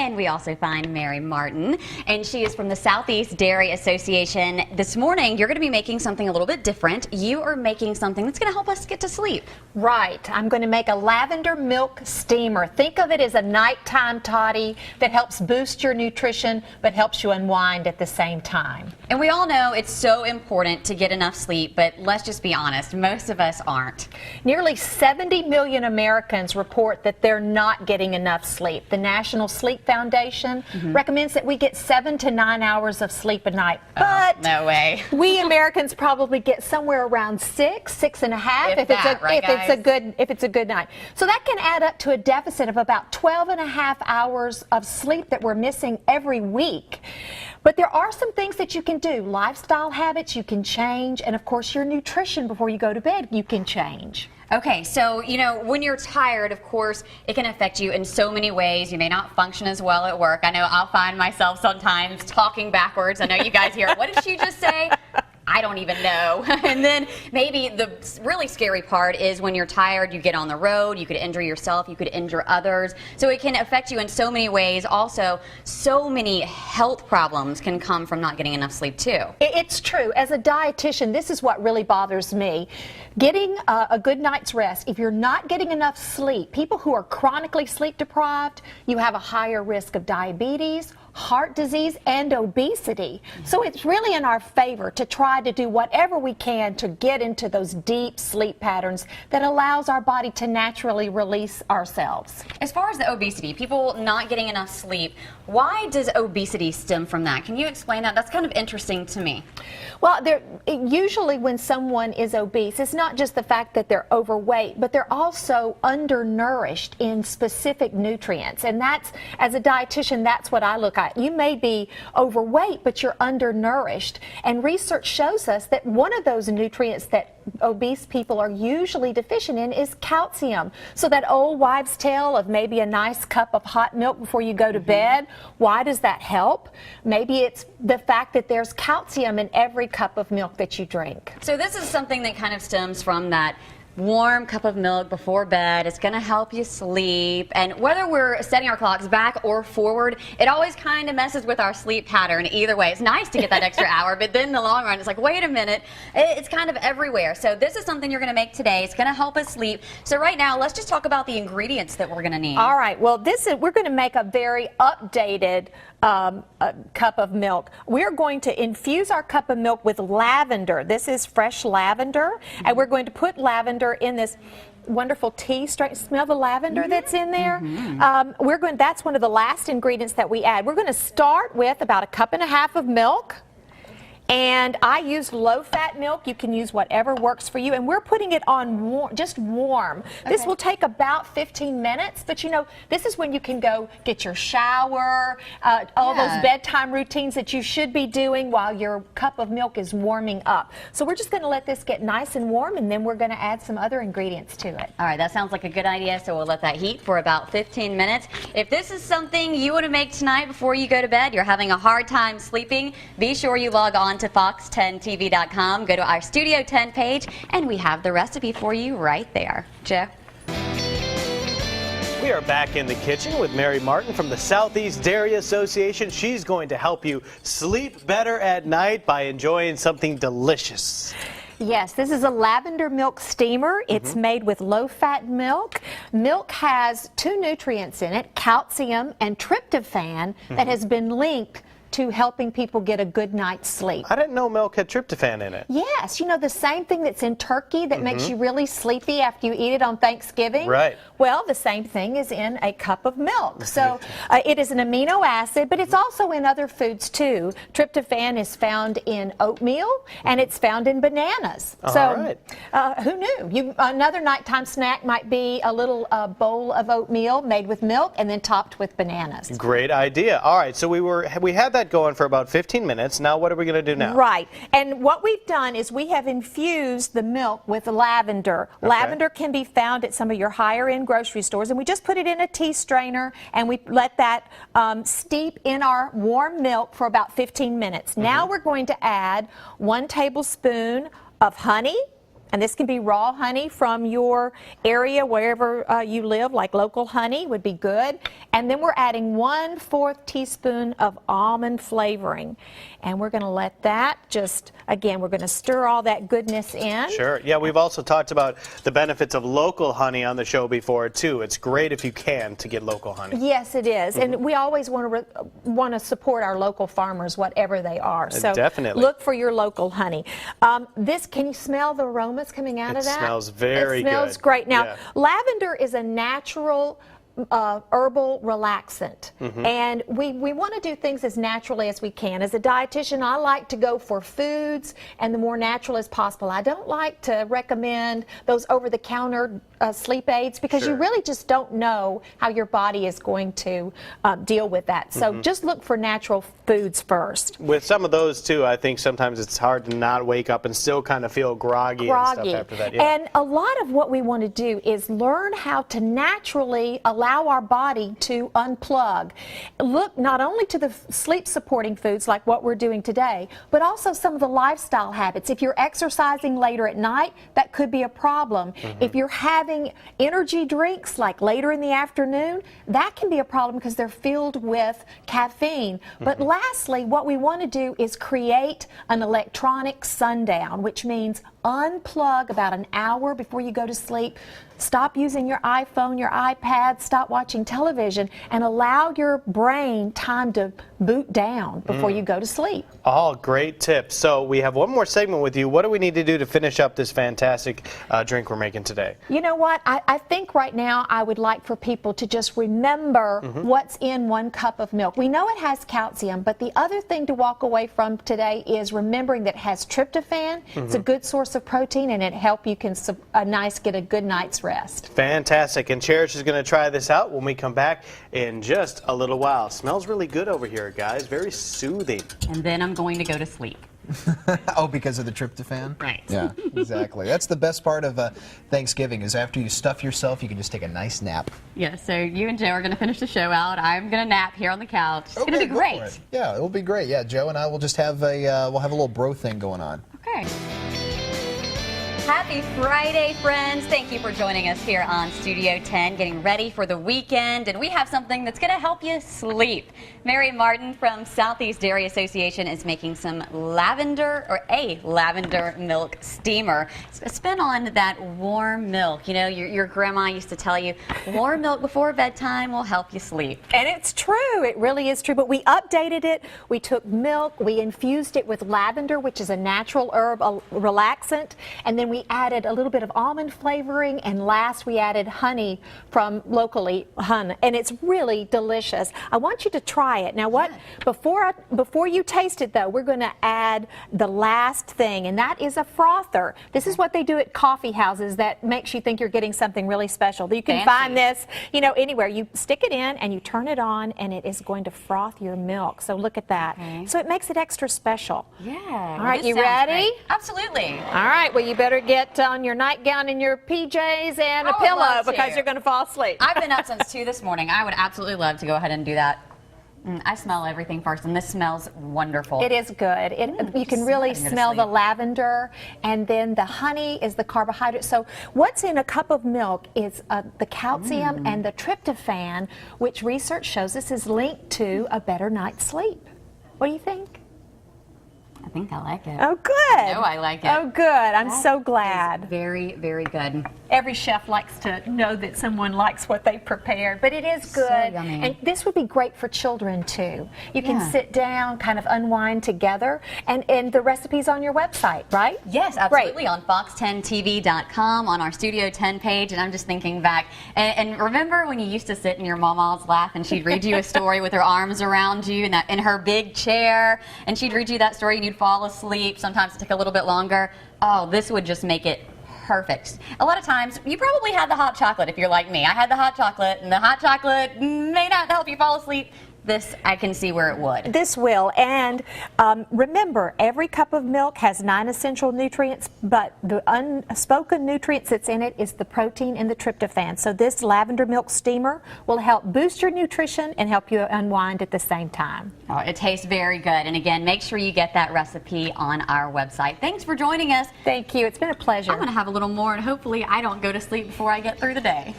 And we also find Mary Martin, and she is from the Southeast Dairy Association. This morning, you're going to be making something a little bit different. You are making something that's going to help us get to sleep. Right. I'm going to make a lavender milk steamer. Think of it as a nighttime toddy that helps boost your nutrition, but helps you unwind at the same time. And we all know it's so important to get enough sleep, but let's just be honest, most of us aren't. Nearly 70 million Americans report that they're not getting enough sleep. The National Sleep Foundation recommends that we get 7 to 9 hours of sleep a night. But no way. We Americans probably get somewhere around 6.5 if it's a good night. So that can add up to a deficit of about 12.5 hours of sleep that we're missing every week. But there are some things that you can do. Lifestyle habits you can change, and of course your nutrition before you go to bed you can change. Okay, so, you know, when you're tired, of course, it can affect you in so many ways. You may not function as well at work. I know I'll find myself sometimes talking backwards. I know you guys hear, what did she just say? I don't even know. And then maybe the really scary part is when you're tired, you get on the road, you could injure yourself, you could injure others. So it can affect you in so many ways. Also, so many health problems can come from not getting enough sleep too. It's true. As a dietitian, this is what really bothers me. Getting a good night's rest. If you're not getting enough sleep, people who are chronically sleep deprived, you have a higher risk of diabetes, heart disease, and obesity. So it's really in our favor to try to do whatever we can to get into those deep sleep patterns that allows our body to naturally release ourselves. As far as the obesity, people not getting enough sleep, why does obesity stem from that? Can you explain that? That's kind of interesting to me. Well, usually when someone is obese, it's not just the fact that they're overweight, but they're also undernourished in specific nutrients. And that's, as a dietitian, that's what I look at. You may be overweight, but you're undernourished. And research shows us that one of those nutrients that obese people are usually deficient in is calcium. So that old wives' tale of maybe a nice cup of hot milk before you go to bed, why does that help? Maybe it's the fact that there's calcium in every cup of milk that you drink. So this is something that kind of stems from that warm cup of milk before bed. It's going to help you sleep. And whether we're setting our clocks back or forward, it always kind of messes with our sleep pattern either way. It's nice to get that extra hour, but then in the long run, it's like, wait a minute, it's kind of everywhere. So this is something you're going to make today. It's going to help us sleep. So right now, let's just talk about the ingredients that we're going to need. All right. Well, we're going to make a very updated cup of milk. We're going to infuse our cup of milk with lavender. This is fresh lavender, and we're going to put lavender in this wonderful tea straight. Smell the lavender that's in there. That's one of the last ingredients that we add. We're going to start with about 1.5 cups of milk. And I used low-fat milk. You can use whatever works for you. And we're putting it on just warm. Okay. This will take about 15 minutes. But, you know, this is when you can go get your shower, all those bedtime routines that you should be doing while your cup of milk is warming up. So we're just going to let this get nice and warm, and then we're going to add some other ingredients to it. All right, that sounds like a good idea. So we'll let that heat for about 15 minutes. If this is something you want to make tonight before you go to bed, you're having a hard time sleeping, be sure you log on to fox10tv.com, go to our Studio 10 page, and we have the recipe for you right there. Joe? We are back in the kitchen with Mary Martin from the Southeast Dairy Association. She's going to help you sleep better at night by enjoying something delicious. Yes, this is a lavender milk steamer. It's made with low-fat milk. Milk has 2 nutrients in it, calcium and tryptophan, that has been linked to helping people get a good night's sleep. I didn't know milk had tryptophan in it. Yes, you know, the same thing that's in turkey that makes you really sleepy after you eat it on Thanksgiving? Right. Well, the same thing is in a cup of milk. So it is an amino acid, but it's also in other foods too. Tryptophan is found in oatmeal and it's found in bananas. So who knew? Another nighttime snack might be a little bowl of oatmeal made with milk and then topped with bananas. Great idea. All right, so we had that going for about 15 minutes. Now what are we going to do now? Right. And what we've done is we have infused the milk with lavender. Okay. Lavender can be found at some of your higher end grocery stores, and we just put it in a tea strainer and we let that steep in our warm milk for about 15 minutes. Now we're going to add 1 tablespoon of honey, And this can be raw honey from your area, wherever you live, like local honey would be good. And then we're adding 1/4 teaspoon of almond flavoring. And we're going to let that just, again, we're going to stir all that goodness in. Sure. Yeah, we've also talked about the benefits of local honey on the show before, too. It's great if you can to get local honey. Yes, it is. And we always want to support our local farmers, whatever they are. So definitely. Look for your local honey. Can you smell the aromas coming out of that? It smells very good. It smells great. Now, Yeah. lavender is a natural herbal relaxant, and we want to do things as naturally as we can. As a dietitian, I like to go for foods and the more natural as possible. I don't like to recommend those over-the-counter sleep aids because you really just don't know how your body is going to deal with that. So just look for natural foods first. With some of those, too, I think sometimes it's hard to not wake up and still kind of feel groggy and stuff after that. Yeah. And a lot of what we want to do is learn how to naturally allow our body to unplug. Look not only to the sleep supporting foods like what we're doing today, but also some of the lifestyle habits. If you're exercising later at night, that could be a problem. If you're having energy drinks like later in the afternoon, that can be a problem because they're filled with caffeine. But lastly, what we want to do is create an electronic sundown, which means unplug about an hour before you go to sleep. Stop using your iPhone, your iPad, stop watching television, and allow your brain time to boot down before you go to sleep. All great tips. So we have one more segment with you. What do we need to do to finish up this fantastic drink we're making today? You know what? I think right now I would like for people to just remember what's in 1 cup of milk. We know it has calcium, but the other thing to walk away from today is remembering that it has tryptophan. It's a good source of protein, and it helps you get a good night's rest. Fantastic. And Cherish is going to try this out when we come back in just a little while. Smells really good over here, guys. Very soothing. And then I'm going to go to sleep. Oh, because of the tryptophan? Right. Yeah, exactly. That's the best part of Thanksgiving is after you stuff yourself, you can just take a nice nap. Yeah, so you and Joe are going to finish the show out. I'm going to nap here on the couch. It's going to be go for great. it. Yeah, it'll be great. Yeah, Joe and I will just have we'll have a little bro thing going on. Okay. Happy Friday, friends. Thank you for joining us here on Studio 10, getting ready for the weekend. And we have something that's going to help you sleep. Mary Martin from Southeast Dairy Association is making some lavender milk steamer. It's a spin on that warm milk. You know, your grandma used to tell you, warm milk before bedtime will help you sleep. And it's true. It really is true. But we updated it. We took milk. We infused it with lavender, which is a natural herb, a relaxant. And then we added a little bit of almond flavoring. And last, we added honey from locally honey. And it's really delicious. I want you to try it. Now, before you taste it, though, we're going to add the last thing. And that is a frother. This is what they do at coffee houses that makes you think you're getting something really special. You can find this, anywhere. You stick it in and you turn it on, and it is going to froth your milk. So look at that. Okay. So it makes it extra special. Yeah. All right, you ready? Absolutely. All right, well, you better get on your nightgown and your PJs and a I would pillow love to. because you're going to fall asleep. I've been up since 2 this morning. I would absolutely love to go ahead and do that. I smell everything first, and this smells wonderful. It is good. You can really smell the lavender, and then the honey is the carbohydrate. So what's in a cup of milk is the calcium and the tryptophan, which research shows us is linked to a better night's sleep. What do you think? I think I like it. Oh, good. I know I like it. Oh, good. I'm so glad. Very, very good. Every chef likes to know that someone likes what they prepared, but it is good. So yummy. And this would be great for children too. You can sit down, kind of unwind together, and the recipe's on your website, right? Yes, absolutely. Great. On fox10tv.com, on our Studio 10 page, and I'm just thinking back. And remember when you used to sit in your mama's lap and she'd read you a story with her arms around you and in her big chair, and she'd read you that story and you'd fall asleep. Sometimes it took a little bit longer. Oh, this would just make it perfect. A lot of times, you probably had the hot chocolate if you're like me. I had the hot chocolate, and the hot chocolate may not help you fall asleep. this I can see where it would. This will, and remember, every cup of milk has 9 essential nutrients, but the unspoken nutrients that's in it is the protein and the tryptophan. So this lavender milk steamer will help boost your nutrition and help you unwind at the same time. Oh, it tastes very good, and again, make sure you get that recipe on our website. Thanks for joining us. Thank you. It's been a pleasure. I'm going to have a little more, and hopefully I don't go to sleep before I get through the day.